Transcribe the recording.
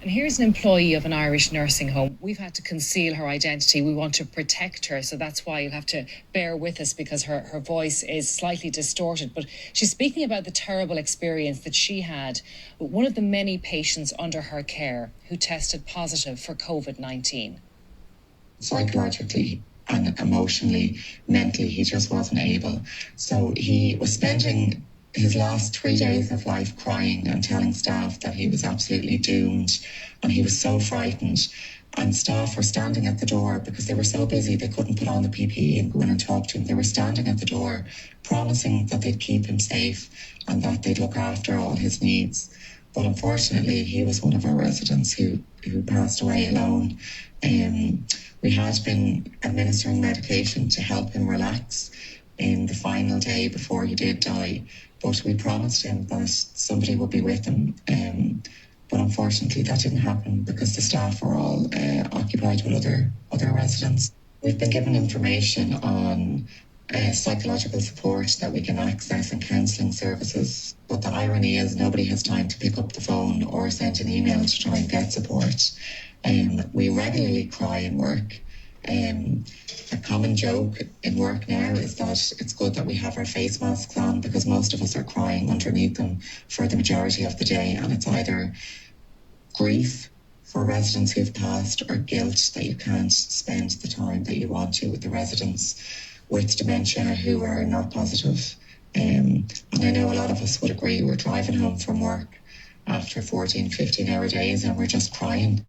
And here's an employee of an Irish nursing home. We've had to conceal her identity. We want to protect her. So that's why you'll have to bear with us because her voice is slightly distorted. But she's speaking about the terrible experience that she had with one of the many patients under her care who tested positive for COVID-19. Psychologically and emotionally, mentally, he just wasn't able. So he was spending his last 3 days of life crying and telling staff that he was absolutely doomed, and he was so frightened. And staff were standing at the door because they were so busy they couldn't put on the PPE and go in and talk to him. They were standing at the door promising that they'd keep him safe and that they'd look after all his needs. But unfortunately, he was one of our residents who passed away alone. We had been administering medication to help him relax in the final day before he did die, but we promised him that somebody would be with him. But unfortunately, that didn't happen because the staff were all occupied with other residents. We've been given information on psychological support that we can access and counselling services. But the irony is nobody has time to pick up the phone or send an email to try and get support. We regularly cry in work. A common joke in work now is that it's good that we have our face masks on because most of us are crying underneath them for the majority of the day, and it's either grief for residents who've passed or guilt that you can't spend the time that you want to with the residents with dementia who are not positive. And I know a lot of us would agree. We're driving home from work after 14, 15-hour days and we're just crying.